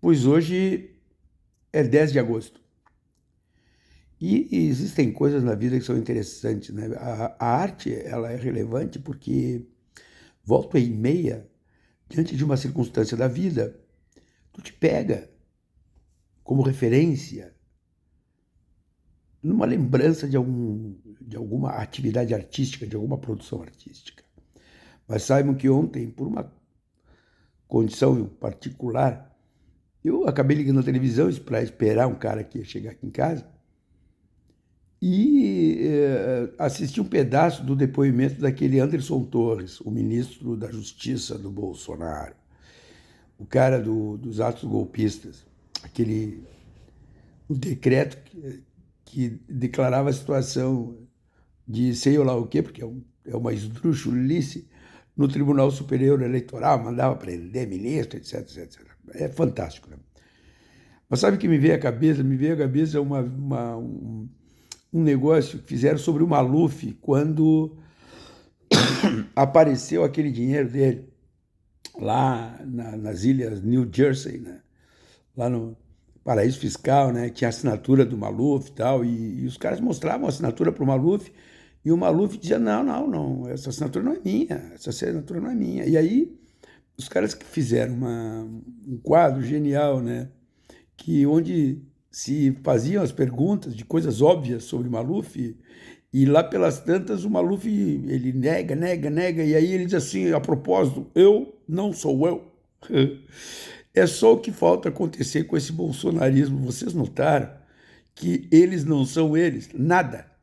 Pois hoje é 10 de agosto. E existem coisas na vida que são interessantes, né? A arte, ela é relevante porque, volta e meia, diante de uma circunstância da vida, tu te pega como referência numa lembrança de alguma atividade artística, de alguma produção artística. Mas saibam que ontem, por uma condição particular, eu acabei ligando a televisão para esperar um cara que ia chegar aqui em casa e assisti um pedaço do depoimento daquele Anderson Torres, o ministro da Justiça do Bolsonaro, o cara dos atos golpistas, aquele o decreto que declarava a situação de sei lá o quê, porque é uma esdrúxulice, no Tribunal Superior Eleitoral, mandava prender ministro, etc, etc, etc. É fantástico, né? Mas sabe o que me veio à cabeça? Me veio à cabeça um negócio que fizeram sobre o Maluf quando apareceu aquele dinheiro dele lá nas ilhas New Jersey, né? Lá no paraíso fiscal, né? Tinha a assinatura do Maluf e tal, e os caras mostravam a assinatura para o Maluf, e o Maluf dizia, não, essa assinatura não é minha, essa assinatura não é minha. E aí, os caras que fizeram um quadro genial, né? Que onde se faziam as perguntas de coisas óbvias sobre Maluf, e lá pelas tantas o Maluf, ele nega, e aí ele diz assim, a propósito, eu não sou eu. É só o que falta acontecer com esse bolsonarismo. Vocês notaram que eles não são eles? Nada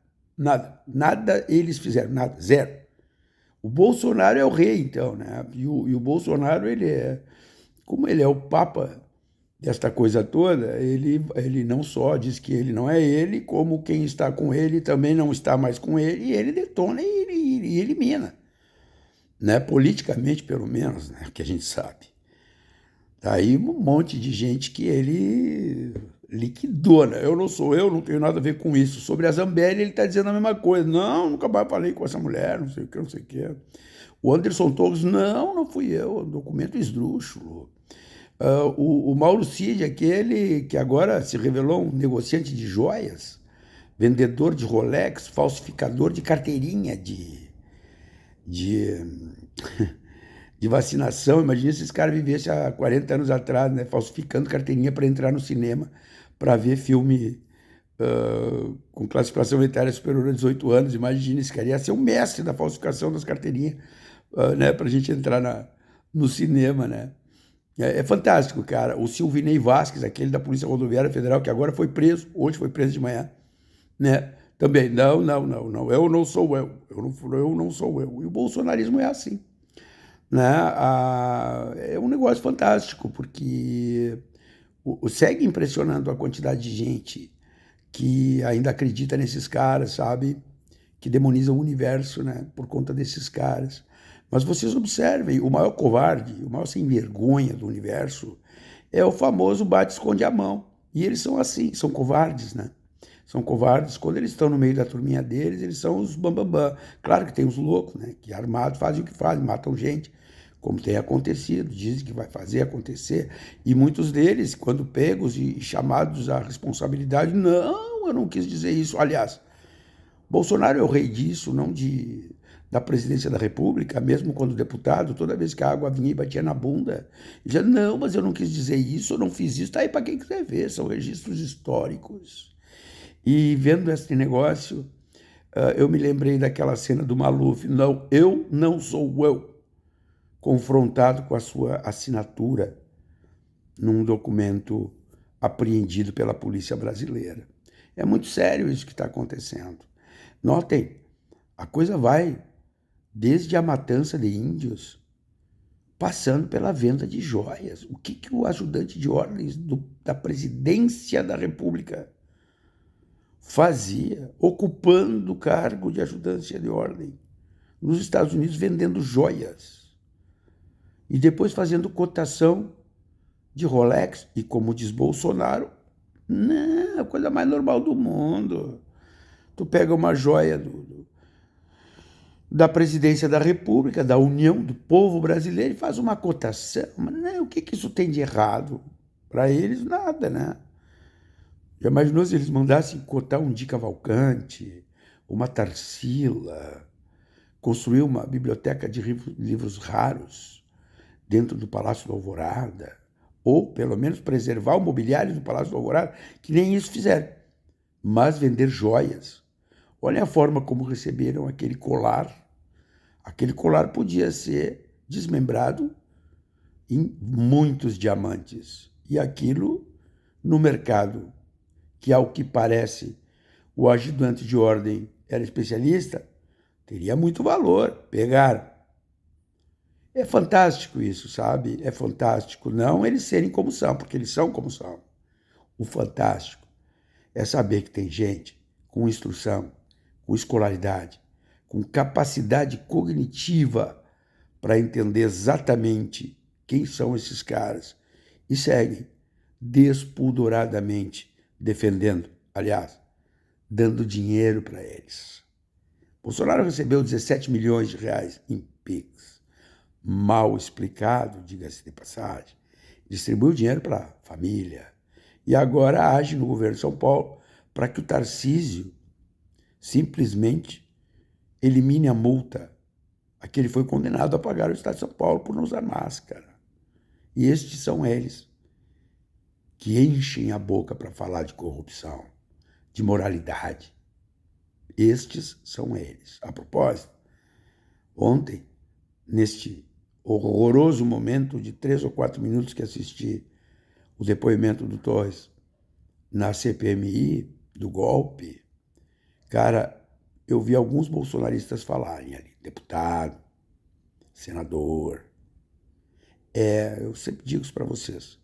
eles fizeram, nada, zero. O Bolsonaro é o rei, então, né? E o Bolsonaro, como ele é o papa desta coisa toda, ele não só diz que ele não é ele, como quem está com ele também não está mais com ele, e ele detona e elimina, né? Politicamente, pelo menos, né? Que a gente sabe. Tá aí um monte de gente que ele liquidou, né? Eu não sou eu, não tenho nada a ver com isso. Sobre a Zambelli, ele está dizendo a mesma coisa. Não, nunca mais falei com essa mulher, não sei o que, não sei o que. O Anderson Torres, não fui eu, um documento esdrúxulo. O Mauro Cid, aquele que agora se revelou um negociante de joias, vendedor de Rolex, falsificador de carteirinha de, de vacinação. Imagina se esse cara vivesse há 40 anos atrás, né, falsificando carteirinha para entrar no cinema, para ver filme com classificação etária superior a 18 anos. Imagina, esse cara ia ser um mestre da falsificação das carteirinhas, né, para a gente entrar no cinema, né? É fantástico, cara. O Silvinei Vasquez, aquele da Polícia Rodoviária Federal, que agora foi preso, hoje foi preso de manhã, né? Também, não, eu não sou eu não sou eu. E o bolsonarismo é assim, né? É um negócio fantástico, porque segue impressionando a quantidade de gente que ainda acredita nesses caras, sabe? Que demonizam o universo, né? Por conta desses caras. Mas vocês observem, o maior covarde, o maior sem vergonha do universo é o famoso bate-esconde a mão. E eles são assim, são covardes, né? São covardes. Quando eles estão no meio da turminha deles, eles são os bambambam. Claro que tem os loucos, né? Que armados fazem o que fazem, matam gente, como tem acontecido, dizem que vai fazer acontecer. E muitos deles, quando pegos e chamados à responsabilidade, não, eu não quis dizer isso. Aliás, Bolsonaro é o rei disso, não da presidência da República, mesmo quando deputado, toda vez que a água vinha e batia na bunda, dizia, não, mas eu não quis dizer isso, eu não fiz isso. Tá aí para quem quiser ver, são registros históricos. E vendo esse negócio, eu me lembrei daquela cena do Maluf, não, eu não sou eu, confrontado com a sua assinatura num documento apreendido pela polícia brasileira. É muito sério isso que está acontecendo. Notem, a coisa vai desde a matança de índios, passando pela venda de joias. O que o ajudante de ordens da presidência da República fazia, ocupando o cargo de ajudância de ordem nos Estados Unidos, vendendo joias e depois fazendo cotação de Rolex? E como diz Bolsonaro, não, é a coisa mais normal do mundo. Tu pega uma joia da presidência da República, da União do Povo Brasileiro, e faz uma cotação. Mas não, o que isso tem de errado? Para eles, nada, né? Já imaginou se eles mandassem cotar um Di Cavalcante, uma Tarsila, construir uma biblioteca de livros raros dentro do Palácio da Alvorada, ou pelo menos preservar o mobiliário do Palácio da Alvorada, que nem isso fizeram, mas vender joias. Olha a forma como receberam aquele colar. Aquele colar podia ser desmembrado em muitos diamantes. E aquilo, no mercado, que ao que parece o ajudante de ordem era especialista, teria muito valor. Pegaram. É fantástico isso, sabe? É fantástico. Não eles serem como são, porque eles são como são. O fantástico é saber que tem gente com instrução, com escolaridade, com capacidade cognitiva para entender exatamente quem são esses caras e seguem despudoradamente defendendo, aliás, dando dinheiro para eles. Bolsonaro recebeu 17 milhões de reais em Pix. Mal explicado, diga-se de passagem. Distribuiu dinheiro para a família. E agora age no governo de São Paulo para que o Tarcísio simplesmente elimine a multa a que ele foi condenado a pagar ao Estado de São Paulo por não usar máscara. E estes são eles que enchem a boca para falar de corrupção, de moralidade. Estes são eles. A propósito, ontem, neste horroroso momento de 3 ou 4 minutos que assisti o depoimento do Torres na CPMI, do golpe, cara, eu vi alguns bolsonaristas falarem ali, deputado, senador. Eu sempre digo isso para vocês.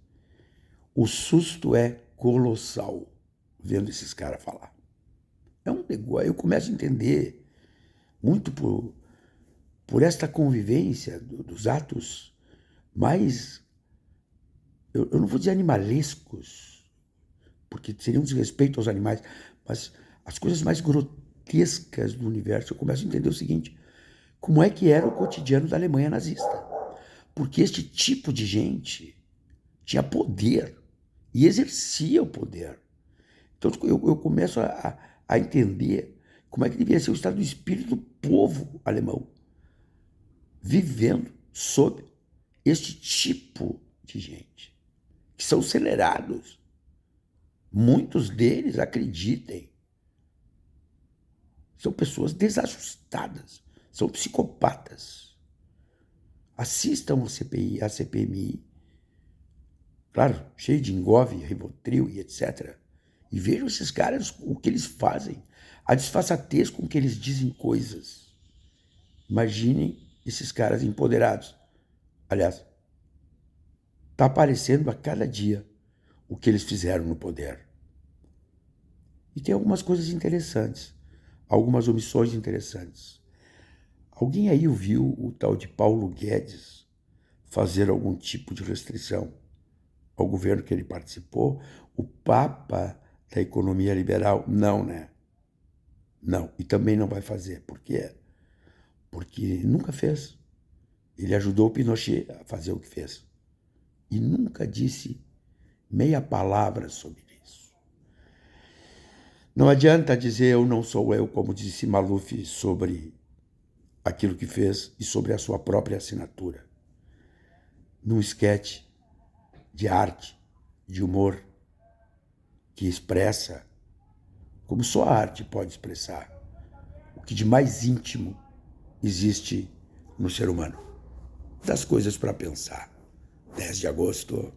O susto é colossal vendo esses caras falar. É um negócio, eu começo a entender muito por esta convivência dos atos mais, eu não vou dizer animalescos, porque seria um desrespeito aos animais, mas as coisas mais grotescas do universo. Eu começo a entender o seguinte: como é que era o cotidiano da Alemanha nazista? Porque este tipo de gente tinha poder e exercia o poder. Então eu começo a entender como é que devia ser o estado do espírito do povo alemão, vivendo sob este tipo de gente, que são acelerados. Muitos deles, acreditem, são pessoas desajustadas, são psicopatas. Assistam a CPMI, claro, cheio de Engove, Rivotril e etc. E vejam esses caras, o que eles fazem, a disfarçatez com que eles dizem coisas. Imaginem esses caras empoderados. Aliás, está aparecendo a cada dia o que eles fizeram no poder. E tem algumas coisas interessantes, algumas omissões interessantes. Alguém aí ouviu o tal de Paulo Guedes fazer algum tipo de restrição ao governo que ele participou? O Papa da economia liberal? Não, né? Não, e também não vai fazer. Por quê? Porque nunca fez. Ele ajudou o Pinochet a fazer o que fez. E nunca disse meia palavra sobre isso. Não adianta dizer eu não sou eu, como disse Maluf sobre aquilo que fez e sobre a sua própria assinatura. Num esquete de arte, de humor, que expressa, como só a arte pode expressar, o que de mais íntimo existe no ser humano. Das coisas para pensar. 10 de agosto